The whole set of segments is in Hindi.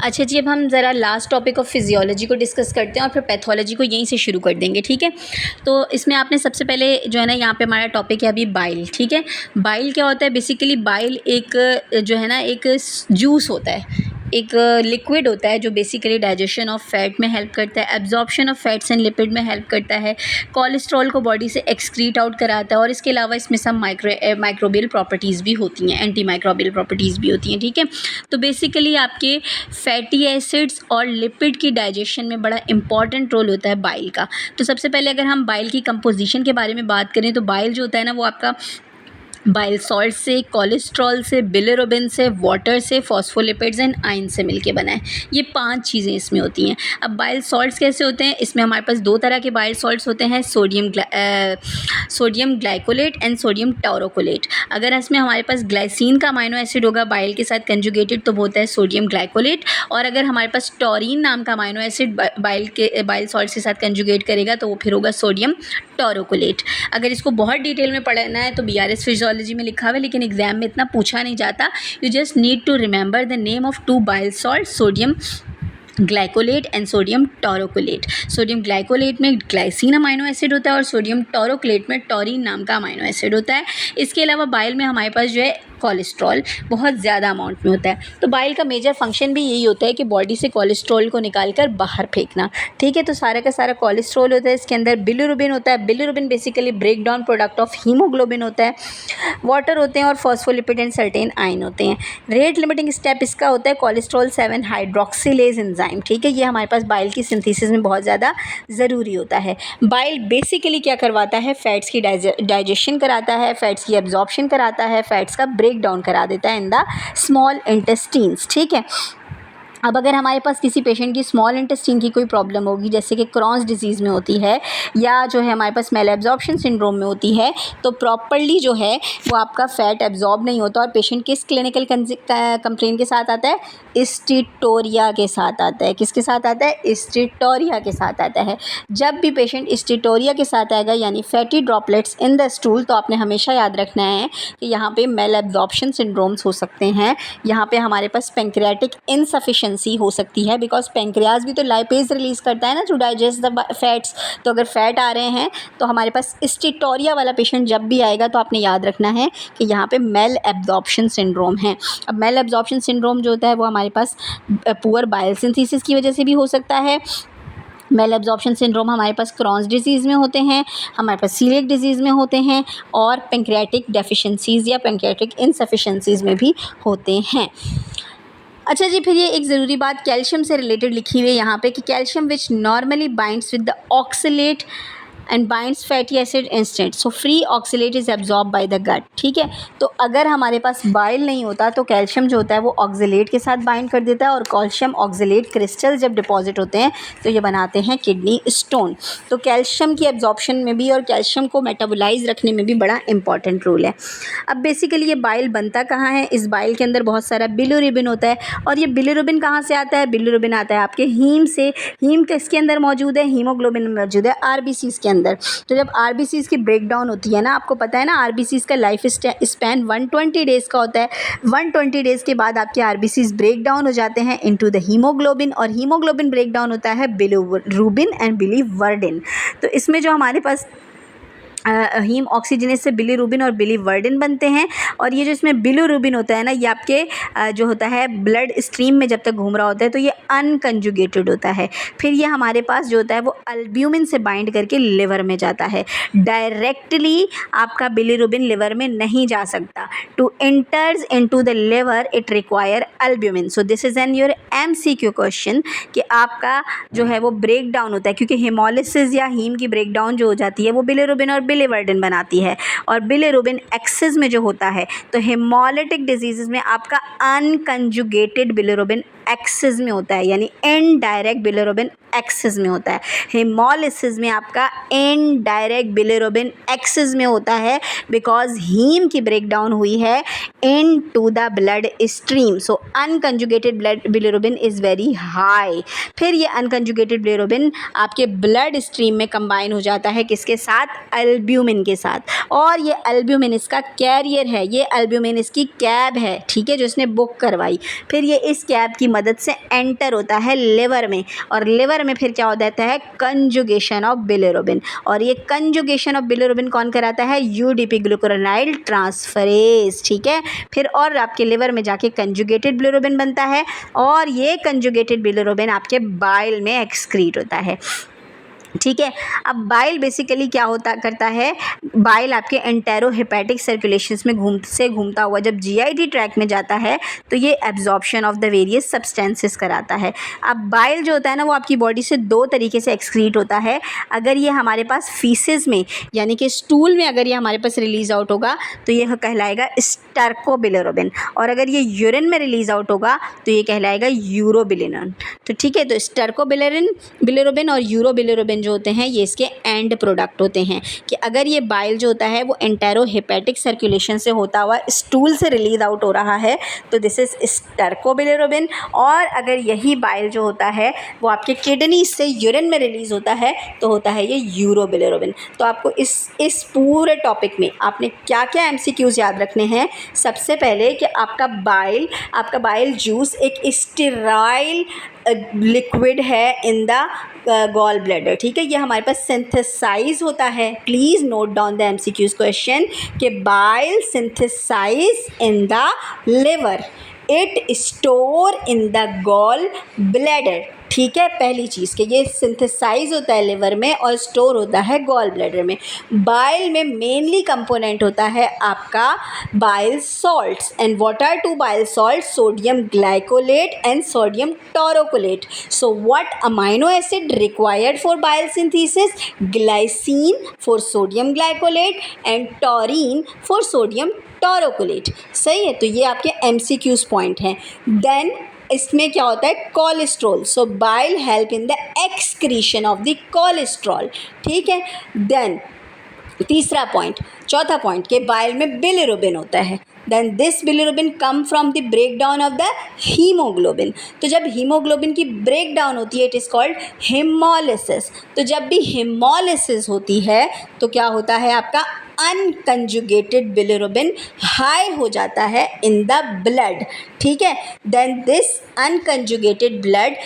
अच्छा जी, अब हम ज़रा लास्ट टॉपिक ऑफ फिजियोलॉजी को डिस्कस करते हैं और फिर पैथोलॉजी को यहीं से शुरू कर देंगे, ठीक है। तो इसमें आपने सबसे पहले जो है ना, यहाँ पे हमारा टॉपिक है अभी बाइल, ठीक है। बाइल क्या होता है? बेसिकली बाइल एक जो है ना, एक जूस होता है, एक लिक्विड होता है जो बेसिकली डाइजेशन ऑफ फैट में हेल्प करता है, absorption of fats and lipid में हेल्प करता है, कोलेस्ट्रॉल को बॉडी से एक्सक्रीट आउट कराता है, और इसके अलावा इसमें सब माइक्रोबियल प्रॉपर्टीज़ भी होती हैं, एंटी माइक्रोबियल प्रॉपर्टीज़ भी होती हैं, ठीक है। तो बेसिकली आपके फैटी एसिड्स और लिपिड की डाइजेशन में बड़ा इंपॉर्टेंट रोल होता है बाइल का। तो सबसे पहले अगर हम बाइल की कंपोजिशन के बारे में बात करें तो बाइल जो होता है ना, वो आपका बाइल सॉल्ट से, कोलेस्ट्रॉल से, बिलिरुबिन से, वाटर से, फॉस्फोलिपिड्स एंड आयन से मिलके बना है। ये 5 चीज़ें इसमें होती हैं। अब बाइल सॉल्ट्स कैसे होते हैं? इसमें हमारे पास 2 तरह के बाइल सॉल्ट्स होते हैं, सोडियम ग्लाइकोलेट एंड सोडियम टॉरोकोलेट। अगर इसमें हमारे पास ग्लाइसिन का अमाइनो एसिड होगा बाइल के साथ कंजुगेटेड तो वो होता है सोडियम ग्लाइकोलेट, और अगर हमारे पास टॉरिन नाम का अमाइनो एसिड बाइल सॉल्ट के साथ कंजुगेट करेगा तो वो फिर होगा सोडियम टॉरोकोलेट। अगर इसको बहुत डिटेल में पढ़ना है तो BRS फिजियोलॉजी में लिखा हुआ है, लेकिन एग्जाम में इतना पूछा नहीं जाता। You just need to remember the name of 2 bile salt, sodium glycolate and sodium taurocholate. Sodium glycolate में ग्लाइसिन अमाइनो एसिड होता है और सोडियम टॉरोकोलेट में टॉरिन नाम का अमाइनो एसिड होता है। इसके अलावा बाइल में हमारे पास जो है कोलेस्ट्रॉल बहुत ज़्यादा अमाउंट में होता है। तो बाइल का मेजर फंक्शन भी यही होता है कि बॉडी से कोलेस्ट्रॉल को निकाल कर बाहर फेंकना, ठीक है। तो सारा का सारा कोलेस्ट्रॉल होता है। इसके अंदर बिलिरुबिन होता है। Bilirubin basically break down product of haemoglobin होता है। वाटर होते हैं और फॉस्फोलिपिड एंड सर्टेन आयन होते हैं। रेट लिमिटिंग स्टेप इसका होता है कोलेस्ट्रॉल 7 हाइड्रोक्सिलेज एंजाइम, ठीक है। ये हमारे पास बाइल की सिंथेसिस में बहुत ज़्यादा ज़रूरी होता है। बाइल बेसिकली क्या करवाता है? फैट्स की डाइजेशन कराता है, फैट्स की एब्जॉर्प्शन कराता है, फैट्स का ब्रेक डाउन करा देता है इन द स्मॉल इंटेस्टीन्स, ठीक है। अब अगर हमारे पास किसी पेशेंट की स्मॉल इंटेस्टाइन की कोई प्रॉब्लम होगी, जैसे कि क्रॉन्स डिजीज़ में होती है या जो है हमारे पास मेल एब्जॉर्प्शन सिंड्रोम में होती है, तो प्रॉपर्ली जो है वो आपका फैट एब्जॉर्ब नहीं होता और पेशेंट किस क्लिनिकल कंप्लेन के साथ आता है? स्टीटोरिया के साथ आता है। किसके साथ आता है? स्टीटोरिया के साथ आता है। जब भी पेशेंट स्टीटोरिया के साथ आएगा यानी fatty droplets in the stool, तो आपने हमेशा याद रखना है कि यहाँ पे मेल एब्जॉर्प्शन सिंड्रोम्स हो सकते हैं। यहाँ पे हमारे पास पैंक्रियाटिक इनसफिशिएंसी हो सकती है, बिकॉज पैंक्रियाज भी तो लाइपेज रिलीज करता है ना टू डाइजेस्ट द फैट्स। तो अगर फैट आ रहे हैं तो हमारे पास स्टीटोरिया वाला पेशेंट जब भी आएगा तो आपने याद रखना है कि यहाँ पे मेल एब्जॉर्प्शन सिंड्रोम है। अब मेल एब्जॉर्प्शन सिंड्रोम जो होता है वो हमारे पास पुअर बाइल सिंथेसिस की वजह से भी हो सकता है। मेल एब्जॉर्प्शन सिंड्रोम हमारे पास क्रॉन्स डिजीज़ में होते हैं, हमारे पास सीलिएक डिजीज़ में होते हैं, और पैंक्रियाटिक डेफिशिएंसीज़ या पैंक्रियाटिक इनसफिशिएंसीज़ में भी होते हैं। अच्छा जी, फिर ये एक ज़रूरी बात कैल्शियम से रिलेटेड लिखी हुई है यहाँ पे कि calcium which normally binds with the oxalate and binds fatty acid instant, so free oxalate is absorb by the gut, ठीक है। तो अगर हमारे पास बाइल नहीं होता तो कैल्शियम जो होता है वो ऑक्सलेट के साथ बाइंड कर देता है, और कैल्शियम ऑक्सलेट क्रिस्टल जब डिपॉजिट होते हैं तो ये बनाते हैं किडनी स्टोन। तो कैल्शियम की एब्जॉर्प्शन में भी और कैल्शियम को मेटाबोलाइज रखने में भी बड़ा इंपॉर्टेंट रोल है। अब बेसिकली ये बाइल बनता कहाँ है? इस बाइल के अंदर बहुत सारा बिलिरुबिन होता है, और ये बिलिरुबिन कहाँ से आता है? बिलिरुबिन आता है आपके हीम से। हीम किसके अंदर मौजूद है? हीमोग्लोबिन में मौजूद है, आरबीसीज के अंदर। तो जब आरबीसीज की ब्रेक डाउन होती है ना, आपको पता है ना आरबीसीज का लाइफ स्पैन 120 डेज़ का होता है। 120 डेज़ के बाद आपके आरबीसीज ब्रेक डाउन हो जाते हैं इनटू द हीमोग्लोबिन, और हीमोग्लोबिन ब्रेक डाउन होता है बिलिरुबिन एंड बिलीवर्डिन। तो इसमें जो हमारे पास हीम ऑक्सीजनेस से बिलिरुबिन और बिलीवर्डिन बनते हैं, और ये जो इसमें बिलिरुबिन होता है ना, ये आपके जो होता है ब्लड स्ट्रीम में जब तक घूम रहा होता है तो ये अनकंजुगेटेड होता है। फिर ये हमारे पास जो होता है वो अल्ब्यूमिन से बाइंड करके लिवर में जाता है। डायरेक्टली आपका बिलिरुबिन लिवर में नहीं जा सकता। To enters into the liver it require albumin. So this is an your MCQ question कि आपका जो है वो ब्रेक डाउन होता है, क्योंकि हेमोलिसिस या हीम की ब्रेक डाउन जो हो जाती है वो बिलिरुबिन और बिलीवर्डिन बनाती है, और बिलिरुबिन एक्सेस में जो होता है तो हेमोलिटिक डिजीज़ में आपका अनकंजुगेटेड बिलिरुबिन एक्सेस में होता है, यानी इनडायरेक्ट बिलिरुबिन एक्सेस में होता है। हेमोलिसिस में आपका इनडायरेक्ट बिलिरुबिन एक्सेस में होता है, बिकॉज हीम की ब्रेक डाउन हुई है in to the blood stream. So unconjugated blood bilirubin is very high. फिर ये अनकंजुगेटेड बिलिरुबिन आपके ब्लड स्ट्रीम में कंबाइन हो जाता है किसके साथ? एल्ब्यूमिन के साथ, और ये एल्ब्यूमिन इसका कैरियर है, ये एल्ब्यूमिन इसकी कैब है, ठीक है, जो इसने बुक करवाई। फिर ये इस कैब की मदद से एंटर होता है लिवर में, और लिवर में फिर क्या हो जाता है, कंजुगेशन ऑफ बिलिरुबिन, और ये कंजुगेशन ऑफ बिलिरुबिन कौन कराता है, यूडीपी ग्लूकुरोनाइल ट्रांसफरेज, ठीक है। फिर और आपके लिवर में जाके कंजुगेटेड बिलिरुबिन बनता है, और ये कंजुगेटेड बिलिरुबिन आपके बाइल में एक्सक्रीट होता है, ठीक है। अब बाइल बेसिकली क्या होता करता है, बाइल आपके एंटेरोहेपेटिक सर्कुलेशंस में घूमता हुआ जब जीआईटी ट्रैक में जाता है तो ये absorption of the various substances कराता है। अब बाइल जो होता है ना, वो आपकी बॉडी से दो तरीके से एक्सक्रीट होता है। अगर ये हमारे पास फीसेस में यानी कि स्टूल में अगर ये हमारे पास रिलीज आउट होगा तो ये कहलाएगा स्टर्कोबिलिरुबिन, और अगर ये यूरिन में रिलीज आउट होगा तो ये कहलाएगा यूरोबिलिन। तो ठीक है, तो स्टर्कोबिलिरुबिन और यूरोबिलिरुबिन जो होते हैं ये इसके एंड प्रोडक्ट होते हैं, कि अगर ये बाइल जो होता है वो एंटेरोहेपेटिक सर्कुलेशन से होता हुआ स्टूल से रिलीज आउट हो रहा है तो दिस इज स्टर्कोबिलिरुबिन, और अगर यही बाइल जो होता है वो आपके किडनी से यूरिन में रिलीज होता है तो होता है ये यूरोबिलिरुबिन। तो आपको इस पूरे टॉपिक में आपने क्या क्या एमसीक्यूज याद रखने हैं। सबसे पहले कि आपका बाइल जूस एक स्टेराइल लिक्विड है इन द गॉल ब्लैडर, ठीक है। ये हमारे पास सिंथेसाइज होता है, please note down the MCQs question कि bile synthesize in the liver, it store in the gall bladder, ठीक है। पहली चीज़ कि ये सिंथेसाइज होता है लिवर में और स्टोर होता है गॉल ब्लैडर में। बाइल में मेनली कंपोनेंट होता है आपका bile salts, and what are two bile salt, sodium glycolate and sodium taurocholate. So what amino acid required for bile synthesis, glycine for sodium glycolate and taurine for sodium taurocholate, सही है। तो ये आपके एमसीक्यूज पॉइंट हैं। देन इसमें क्या होता है, cholesterol, so bile help in the excretion of the cholesterol, ठीक है। देन चौथा पॉइंट कि बाइल में बिलिरुबिन होता है, then this bilirubin come from the break down of the haemoglobin. तो जब हीमोग्लोबिन की ब्रेक डाउन होती है इट इज़ कॉल्ड हेमोलिसिस। तो जब भी हेमोलिसिस होती है तो क्या होता है, आपका अनकंजुगेटेड बिलिरुबिन हाई हो जाता है इन द ब्लड, ठीक है। Then this unconjugated blood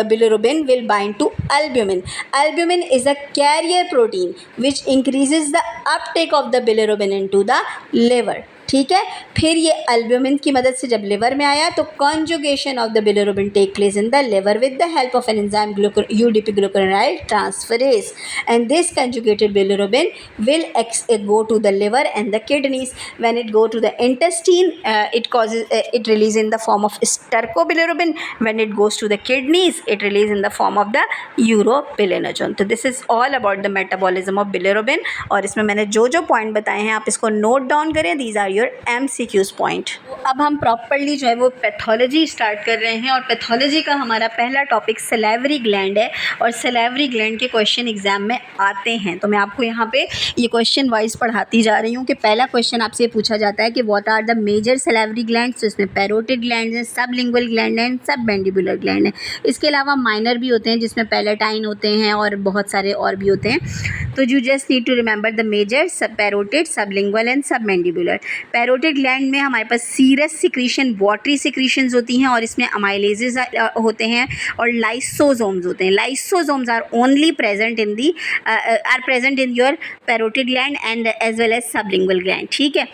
bilirubin will bind to albumin. Albumin is a carrier protein which increases the uptake of the bilirubin into the liver, ठीक है। फिर ये एल्ब्यूमिन की मदद से जब लिवर में आया तो conjugation of the bilirubin take place in the liver with the help of an enzyme UDP glucuronyl transferase, and this conjugated bilirubin will go to the liver and the kidneys. When it go to the intestine, it release in the form of stercobilirubin. When it goes to the kidneys, it release in the form of the urobilinogen. तो this is all about the metabolism of bilirubin, और इसमें मैंने जो जो पॉइंट बताए हैं आप इसको नोट डाउन करें, these are your MCQs point. अब हम प्रॉपरली जो है वो पैथोलॉजी स्टार्ट कर रहे हैं, और पैथोलॉजी का हमारा पहला टॉपिक सैलिवरी ग्लैंड है, और सैलिवरी ग्लैंड के क्वेश्चन एग्जाम में आते हैं। तो मैं आपको यहाँ पे ये क्वेश्चन वाइज पढ़ाती जा रही हूँ कि पहला क्वेश्चन आपसे पूछा जाता है कि what are the major salivary glands. तो इसमें पैरोटिड ग्लैंड्स हैं, सबलिंगुअल ग्लैंड हैं, सबमैंडिबुलर ग्लैंड हैं। इसके अलावा माइनर भी होते हैं जिसमें पैलेटाइन होते हैं और बहुत सारे और भी होते हैं। तो you just need to remember the major, sub parotid, sublingual and submandibular. Parotid gland में हमारे पास सीरस सिक्रीशन, वाटरी सिक्रीशंस होती हैं, और इसमें अमाइलेजेस होते हैं और लाइसोसोम्स होते हैं। Lysosomes are only present in your parotid gland and as well as sublingual gland, ठीक है।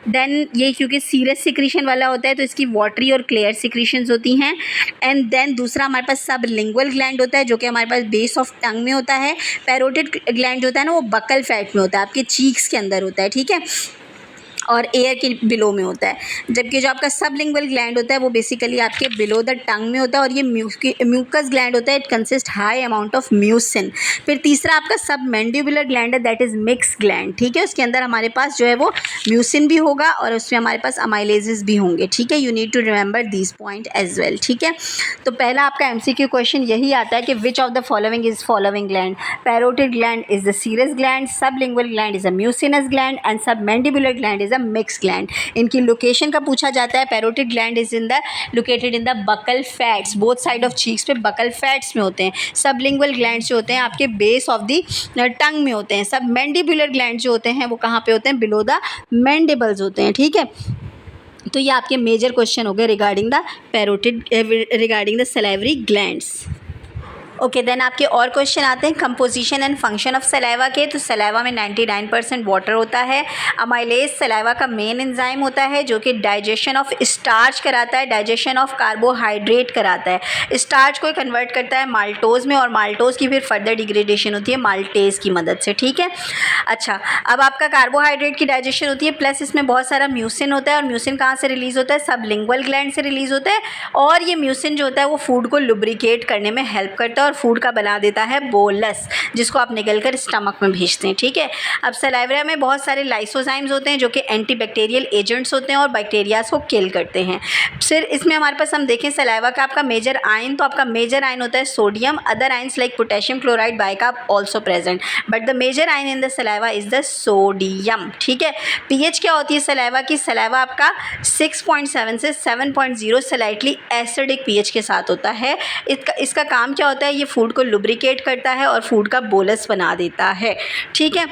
देन ये क्योंकि सीरस सिक्रीशन वाला होता है तो इसकी वाटरी और क्लियर सिक्रीशंस होती हैं। एंड देन दूसरा हमारे पास सबलिंगुअल ग्लैंड होता है जो कि हमारे पास बेस ऑफ टंग में होता है। पैरोटिड ग्लैंड जो होता है ना वो बकल फैट में होता है, आपके चीक्स के अंदर होता है, ठीक है, और एयर के बिलो में होता है। जबकि जो आपका सबलिंगुअल ग्लैंड होता है वो बेसिकली आपके बिलो द टंग में होता है, और ये म्यूकस ग्लैंड होता है, it consist high amount of mucin. फिर तीसरा आपका सबमैंडिबुलर ग्लैंड है, दैट इज़ मिक्स ग्लैंड, ठीक है। उसके अंदर हमारे पास जो है वो म्यूसिन भी होगा और उसमें हमारे पास अमाइलेजेस भी होंगे, ठीक है। You need to remember this point as well, ठीक है। तो पहला आपका MCQ क्वेश्चन यही आता है कि which of the following is following gland. Parotid gland is the serous gland, sublingual gland is a mucinous gland, and submandibular gland is a mix gland. इनकी लोकेशन का पूछा जाता है, parotid gland is in the located in the buccal fats, both side of cheeks पे बकल फैट्स में होते हैं। सबलिंगुअल ग्लैंड्स जो होते हैं आपके बेस ऑफ द टंग में होते हैं। सब मैंडिबुलर ग्लैंड जो होते हैं वो कहाँ पे होते हैं, बिलो द मैंडिबल्स होते हैं, ठीक है। तो ये आपके मेजर क्वेश्चन हो गए regarding the parotid, regarding the salivary glands. Okay then आपके और क्वेश्चन आते हैं composition and function of saliva के। तो सलाइवा में 99% वाटर होता है। अमाइलेज सलाइवा का मेन एंजाइम होता है जो कि डाइजेशन ऑफ स्टार्च कराता है, डाइजेशन ऑफ कार्बोहाइड्रेट कराता है। स्टार्च को कन्वर्ट करता है माल्टोज में और माल्टोज की फिर फर्दर डिग्रेडेशन होती है माल्टेज की मदद से, ठीक है। अच्छा, अब आपका कार्बोहाइड्रेट की डाइजेशन होती है, प्लस इसमें बहुत सारा म्यूसिन होता है। और म्यूसिन कहाँ से रिलीज़ होता है, सबलिंगुअल ग्लैंड से रिलीज़ होता है। और ये म्यूसिन जो होता है वो फूड को लुब्रिकेट करने में हेल्प करता है और फूड का बना देता है बोलस, जिसको आप निकल कर स्टमक में भेजते हैं, ठीक है। अब सलाइवा में बहुत सारे लाइसोजाइम्स होते हैं जो कि एंटीबैक्टीरियल एजेंट्स होते हैं और बैक्टीरियाज को किल करते हैं। फिर इसमें हमारे पास हम देखें सलाइवा का आपका मेजर आयन, तो आपका मेजर आयन होता है sodium. Other ions like potassium chloride, bicarb also present, but the major ion in the saliva is the sodium, ठीक है। पीएच क्या होती है सलाइवा की, सलाइवा आपका 6.7 से 7.0 स्लाइटली एसिडिक पीएच के साथ होता है। इसका काम क्या होता है, ये फूड को लुब्रिकेट करता है और फूड का बोलस बना देता है, ठीक है।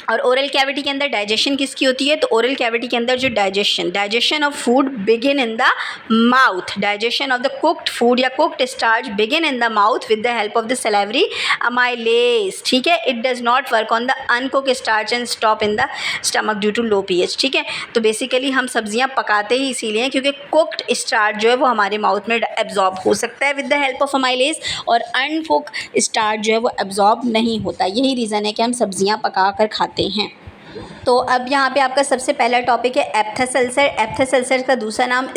और ओरल कैविटी के अंदर डाइजेशन किसकी होती है, तो ओरल कैविटी के अंदर जो digestion of food begin in the mouth, digestion of the cooked food या cooked starch begin in the mouth with the help of the salivary amylase, ठीक है। It does not work on the uncooked starch and stop in the stomach due to low pH, ठीक है। तो बेसिकली हम सब्जियां पकाते ही इसीलिए क्योंकि कुक्ड स्टार्च जो है वो हमारे माउथ में एब्जॉर्ब हो सकता है with the help of amylase, और अनकुक्ड स्टार्च जो है वो एब्जॉर्ब नहीं होता। यही रीज़न है कि हम सब्जियां पका कर खाते हैं। तो अब यहाँ पे आपका सबसे पहला टॉपिक है एप्थस अल्सर। एप्थस अल्सर का दूसरा नाम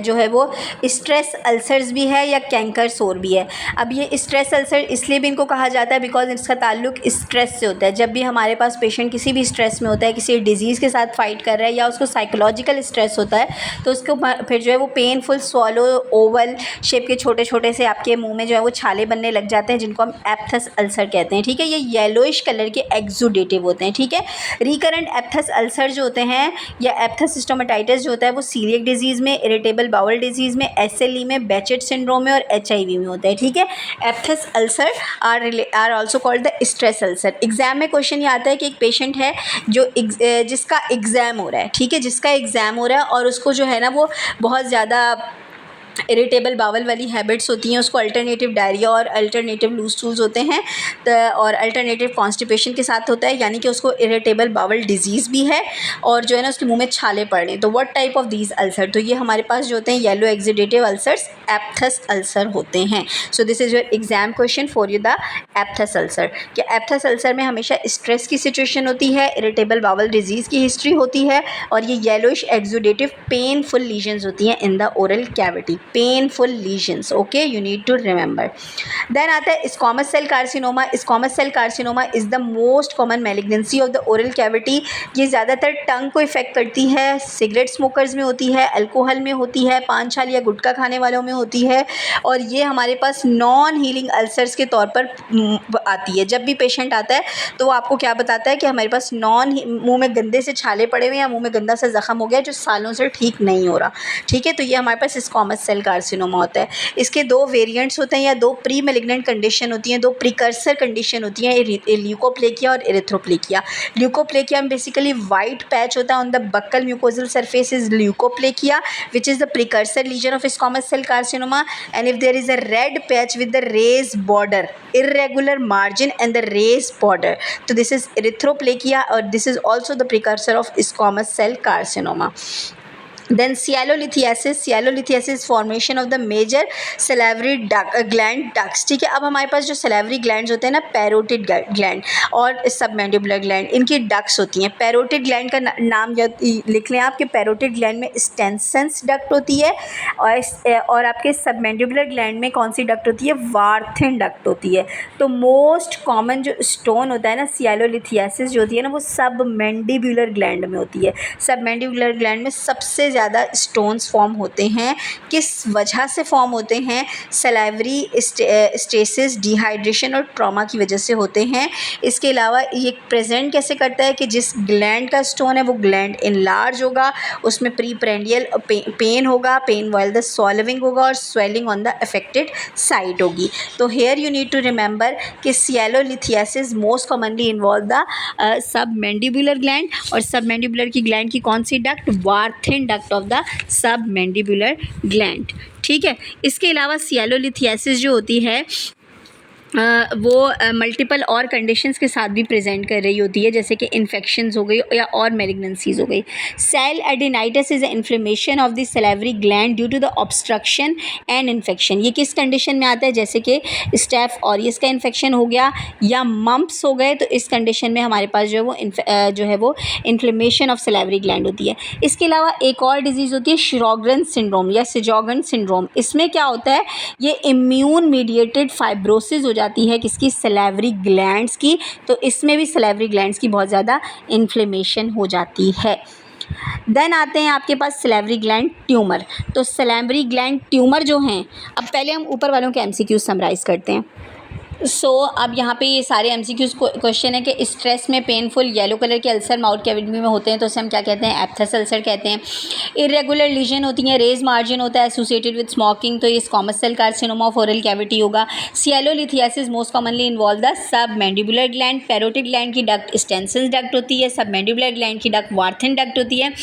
जो है वो स्ट्रेस अल्सर्स भी है या कैंकर सोर भी है। अब ये स्ट्रेस अल्सर इसलिए भी इनको कहा जाता है बिकॉज इसका ताल्लुक स्ट्रेस से होता है। जब भी हमारे पास पेशेंट किसी भी स्ट्रेस में होता है, किसी डिजीज़ के साथ फाइट कर रहा है या उसको साइकोलॉजिकल स्ट्रेस होता है, तो उसको फिर जो है वो पेनफुल स्वॉलो ओवल शेप के छोटे छोटे से आपके मुंह में जो है वो छाले बनने लग जाते हैं, जिनको हम एप्थस अल्सर कहते हैं, ठीक है। ये येलोइश कलर के एक्सुडेटिव होते हैं, ठीक है। रिकरेंट एप्थस अल्सर जो होते हैं या एप्थस स्टोमेटाइटिस जो होता है वो सीलिएक डिजीज़ में, इरिटेबल बाउल डिजीज़ में, एसएलई में, बेचेट सिंड्रोम में और एचआईवी में होता है, ठीक है। Aphthous ulcer are also called the stress ulcer. Exam में क्वेश्चन ये आता है कि एक पेशेंट है जो जिसका एग्ज़ाम हो रहा है, ठीक है, जिसका एग्ज़ाम हो रहा है और उसको जो है ना वो बहुत ज़्यादा इरिटेबल बावल वाली हैबिट्स होती हैं, उसको अल्टरनेटिव डायरिया और अल्टरनेटिव लूज स्टूल्स होते हैं और अल्टरनेटिव कॉन्स्टिपेशन के साथ होता है, यानी कि उसको इरिटेबल बावल डिजीज़ भी है और जो है ना उसके मुंह में छाले पड़ रहे हैं। तो what type of these ulcer, तो ये हमारे पास जो होते हैं yellow exudative ulcers aphthous ulcer होते हैं। So this is your exam question for you the aphthous ulcer. कि एप्थस अल्सर में हमेशा स्ट्रेस की सिचुएशन होती है, इरिटेबल बावल डिजीज़ की हिस्ट्री होती है और ये येलोइश एक्सुडेटिव पेनफुल लीजन्स होती हैं in the oral cavity, painful lesions, okay, you need to remember. Then आता है squamous cell carcinoma. Squamous cell carcinoma is the most common malignancy of the oral cavity. ये ज़्यादातर टंग को इफेक्ट करती है, सिगरेट स्मोकर्स में होती है, अल्कोहल में होती है, पान छाल या गुटखा खाने वालों में होती है और ये हमारे पास नॉन हीलिंग अल्सर्स के तौर पर आती है। जब भी पेशेंट आता है तो वो आपको क्या बताता है कि हमारे पास मुंह में गंदे से छाले पड़े हुए या मुंह में गंदा सा जख्म हो गया जो सालों से ठीक नहीं हो रहा, ठीक है। तो ये हमारे पास स्क्वामस सेल कार्सिनोमा होता है। इसके दो वेरिएंट्स होते हैं या दो प्री मेलिग्नेंट कंडीशन होती हैं, दो प्रिकर्सर कंडीशन होती हैं, ल्यूकोप्लेकिया और एरिथ्रोप्लेकिया। ल्यूकोप्लेकिया में बेसिकली वाइट पैच होता है on the buccal mucosal surface is leukoplakia which is the precursor lesion of squamous cell carcinoma and if there is a red patch with the raised border, irregular margin and the raised border, so this is erythroplakia or this is also the precursor of squamous cell carcinoma. Then sialolithiasis, sialolithiasis formation of the major salivary gland ducts, ठीक है। अब हमारे पास जो salivary glands होते हैं ना, पैरोटिड ग्लैंड और सबमैंडिबुलर ग्लैंड, इनकी डक्ट्स होती हैं। पैरोटिड ग्लैंड का नाम लिख लें आपके, पैरोटिड ग्लैंड में स्टेंसेंस डक्ट होती है और आपके सबमैंडिबुलर ग्लैंड में कौन सी डक्ट होती है, वार्थिन डक्ट होती है। तो मोस्ट कॉमन जो स्टोन होता है ना सियालोलिथियासिस जो होती है ना वो सबमैंडिबुलर ग्लैंड में होती है। सबमैंडिबुलर ग्लैंड में सबसे ज़्यादा स्टोन्स फॉर्म होते हैं, किस वजह से फॉर्म होते हैं? सलाइवरी स्टेसिस, डिहाइड्रेशन और ट्रॉमा की वजह से होते हैं। इसके अलावा ये प्रेजेंट कैसे करता है कि जिस ग्लैंड का स्टोन है वो ग्लैंड इनलार्ज होगा, उसमें प्रीप्रेंडियल पेन होगा, पेन वाइल द स्वॉलोइंग होगा और swelling on the affected site होगी। तो here you need to remember कि sialolithiasis most commonly involve the submandibular gland, और सबमैंडिबुलर की ग्लैंड की कौन सी duct? Warthin duct of the submandibular gland. ठीक है। इसके अलावा सियालोलिथियासिस जो होती है वो मल्टीपल और कंडीशंस के साथ भी प्रेजेंट कर रही होती है, जैसे कि इन्फेक्शंस हो गई या और मैलिग्नेंसीज हो गई। Sialadenitis is inflammation of the salivary gland due to the obstruction and infection. ये किस कंडीशन में आता है? जैसे कि स्टेफ ऑरियस का इन्फेक्शन हो गया या मम्प्स हो गए, तो इस कंडीशन में हमारे पास जो है वो इन्फ्लेमेशन ऑफ सलाइवरी ग्लैंड होती है। इसके अलावा एक और डिजीज़ होती है श्रोगरन सिंड्रोम या सिजोगन सिंड्रोम। इसमें क्या होता है? ये इम्यून मीडिएटेड फाइब्रोसिस हो जाती है किसकी? सलाइवरी ग्लैंड्स की। तो इसमें भी सलाइवरी ग्लैंड्स की बहुत ज़्यादा इन्फ्लेमेशन हो जाती है। देन आते हैं आपके पास सलाइवरी ग्लैंड ट्यूमर। तो सलाइवरी ग्लैंड ट्यूमर जो हैं, अब पहले हम ऊपर वालों के एमसीक्यूज समराइज़ करते हैं। अब यहाँ पे ये सारे एमसीक्यूज क्वेश्चन है कि स्ट्रेस में पेनफुल येलो कलर के अल्सर माउथ कैविटी में होते हैं तो उसे हम क्या कहते हैं? एप्थस अल्सर कहते हैं। इरेगुलर लीजन होती हैं, रेज मार्जिन होता है एसोसिएटेड विद स्मोकिंग, तो ये squamous cell carcinoma of oral cavity होगा। Sialolithiasis most commonly involve the submandibular gland. Parotid gland की डक्ट स्टेंसिल डक्ट होती है, सब मैंडिबुलर ग्लैंड की डक्ट वार्थिन डक्ट होती है।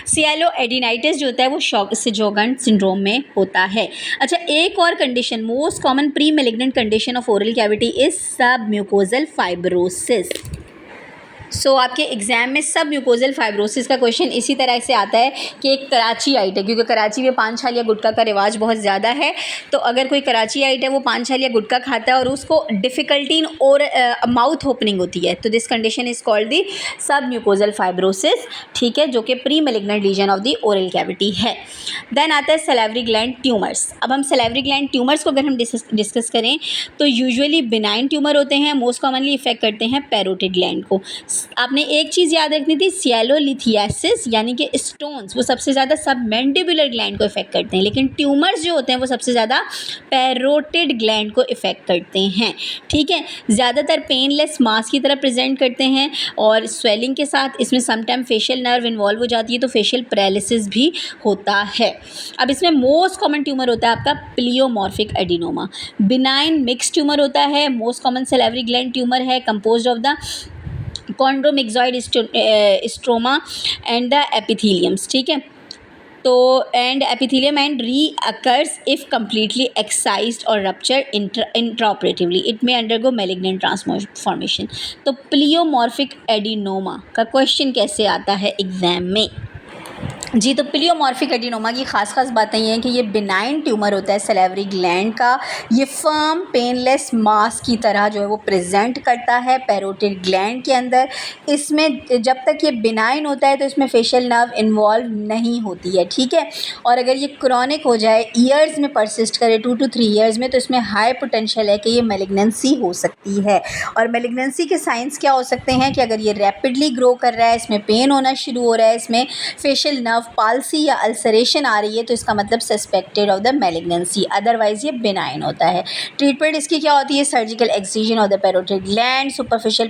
सियालो एडिनाइटिस जो होता है वो सिजोगन सिंड्रोम में होता है। अच्छा, एक और condition, most common pre malignant condition of oral cavity is submucosal fibrosis. आपके एग्जाम में सब म्यूकोजल फाइब्रोसिस का क्वेश्चन इसी तरह से आता है कि एक कराची आइट है, क्योंकि कराची में पान छाल या गुटखा का रिवाज बहुत ज़्यादा है। तो अगर कोई कराची आइट है वो पान छाल या गुटखा खाता है और उसको डिफ़िकल्टी इन और माउथ ओपनिंग होती है, तो this condition is called the submucosal fibrosis. ठीक है, जो कि premalignant lesion of the oral cavity है। देन आता है सलाइवरी ग्लैंड ट्यूमर्स। अब हम सलाइवरी ग्लैंड ट्यूमर्स को अगर हम डिस्कस करें तो यूजुअली बिनाइन ट्यूमर होते हैं, मोस्ट कॉमनली इफेक्ट करते हैं पैरोटिड ग्लैंड को। आपने एक चीज़ याद रखनी थी, सियालोलिथियासिस यानी कि स्टोन्स वो सबसे ज़्यादा सबमैंडिबुलर ग्लैंड को इफेक्ट करते हैं, लेकिन ट्यूमर्स जो होते हैं वो सबसे ज़्यादा पैरोटिड ग्लैंड को इफेक्ट करते हैं। ठीक है, ज़्यादातर पेनलेस मास की तरह प्रेजेंट करते हैं और स्वेलिंग के साथ इसमें समटाइम फेशियल नर्व इन्वॉल्व हो जाती है, तो फेशियल पैरालिसिस भी होता है। अब इसमें मोस्ट कॉमन ट्यूमर होता है आपका pleomorphic adenoma. Benign mix tumour होता है, most common salivary gland tumour है, composed of the chondromyxoid stroma and the epitheliums. ठीक है, तो and epithelium and recurs if completely excised और rupture intraoperatively, it may undergo malignant transformation. तो प्लियोमॉर्फिक एडिनोमा का क्वेश्चन कैसे आता है एग्जाम में? जी, तो प्लियोमॉर्फिक एडिनोमा की खास बातें ये हैं कि ये बिनाइन ट्यूमर होता है सलाइवरी ग्लैंड का। ये फर्म पेनलेस मास की तरह जो है वो प्रेजेंट करता है पैरोटिड ग्लैंड के अंदर। इसमें जब तक ये बिनाइन होता है तो इसमें फेशियल नर्व इन्वॉल्व नहीं होती है। ठीक है, और अगर ये क्रॉनिक हो जाए, ईयर्स में परसिस्ट करे 2 to 3 ईयर्स में, तो इसमें हाई पोटेंशियल है कि ये मैलिग्नेंसी हो सकती है। और मैलिग्नेंसी के साइंस क्या हो सकते हैं कि अगर ये रैपिडली ग्रो कर रहा है, इसमें पेन होना शुरू हो रहा है, इसमें फेशियल नर्व पाल्सी या अल्सरेशन आ रही है, तो इसका मतलब suspected of the malignancy, otherwise ये बिनाइन होता है। ट्रीटमेंट इसकी क्या होती है? Surgical excision of the parotid gland, superficial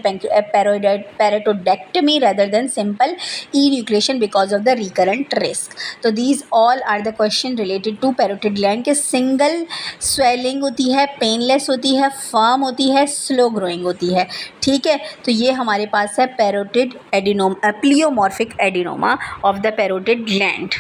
parotidectomy rather than simple enucleation because of the recurrent risk। तो these all are the question related to parotid gland के सिंगल स्वेलिंग होती है, पेनलेस होती है, फर्म होती है, स्लो ग्रोइंग होती है। ठीक है, तो ये हमारे पास है parotid adenoma, pleomorphic adenoma of the parotid gland.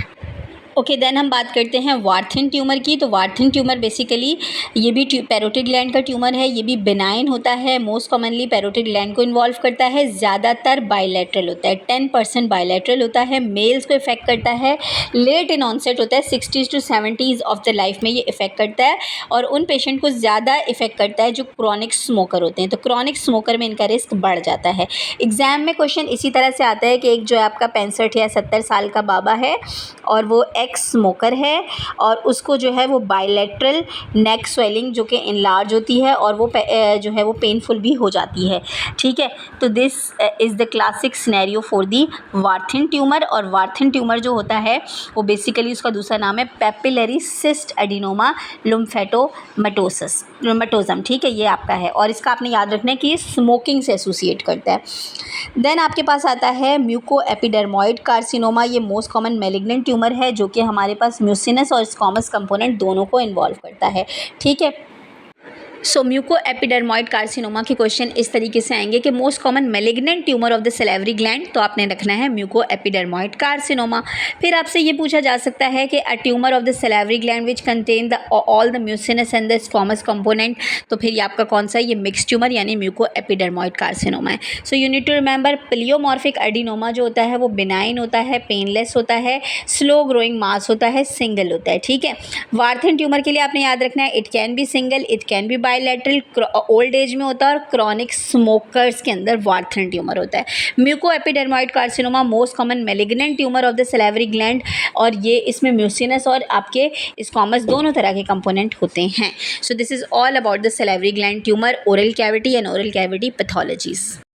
Okay, then हम बात करते हैं वार्थिन ट्यूमर की। तो वार्थिन ट्यूमर बेसिकली ये भी पैरोटिड ग्लैंड का ट्यूमर है, ये भी बिनाइन होता है, मोस्ट कॉमनली पैरोटिड ग्लैंड को इन्वॉल्व करता है, ज़्यादातर बायलैटरल होता है, 10% बायलैटरल होता है, मेल्स को इफेक्ट करता है, लेट इन ऑनसेट होता है, 60s to 70s of the life में ये इफेक्ट करता है, और उन पेशेंट को ज़्यादा इफेक्ट करता है जो क्रॉनिक स्मोकर होते हैं। तो क्रॉनिक स्मोकर में इनका रिस्क बढ़ जाता है। एग्जाम में क्वेश्चन इसी तरह से आता है कि एक जो है आपका 65 या 70 साल का बाबा है और वो एक्स स्मोकर है और उसको जो है वो बायलैटरल नेक स्वेलिंग जो कि इनलार्ज होती है और वो जो है वो पेनफुल भी हो जाती है, ठीक है। तो this is the classic scenario for the Warthin tumour. और वार्थिन ट्यूमर जो होता है वो बेसिकली उसका दूसरा नाम है पेपिलरी सिस्ट एडिनोमा लिम्फेटोमेटोसम, ठीक है, ये आपका है। और इसका आपने याद रखना है कि ये स्मोकिंग से एसोसिएट करता है। देन आपके पास आता है म्यूको एपिडर्मॉइड कार्सिनोमा। ये मोस्ट कॉमन मैलिग्नेंट ट्यूमर है जो कि हमारे पास म्यूसिनस और स्क्वामस कंपोनेंट दोनों को इन्वॉल्व करता है, ठीक है। सो म्यूको एपिडर्मॉइड कार्सिनोमा के क्वेश्चन इस तरीके से आएंगे कि most common malignant tumour of the salivary gland, तो आपने रखना है म्यूको एपिडर्मॉइड कार्सिनोमा। फिर आपसे ये पूछा जा सकता है कि a tumour of the salivary gland which contain the all the mucinous and the squamous component, तो फिर ये आपका कौन सा है, ये मिक्स ट्यूमर यानी म्यूको एपिडर्मॉइड कार्सिनोमा है। So you need to remember pleomorphic adenoma जो होता है वो बिनाइन होता है, पेनलेस होता है, स्लो ग्रोइंग मास होता है, सिंगल होता है, ठीक है। वार्थिन ट्यूमर के लिए आपने याद रखना है it can be single, it can be bilateral, old age में होता है और क्रॉनिक स्मोकर्स के अंदर वार्थिन ट्यूमर होता है। Mucoepidermoid carcinoma most common malignant tumour of the salivary gland, और ये इसमें म्यूसिनस और आपके स्क्वामस दोनों तरह के कंपोनेंट होते हैं। So this is all about the salivary gland tumour, oral cavity and oral cavity pathologies.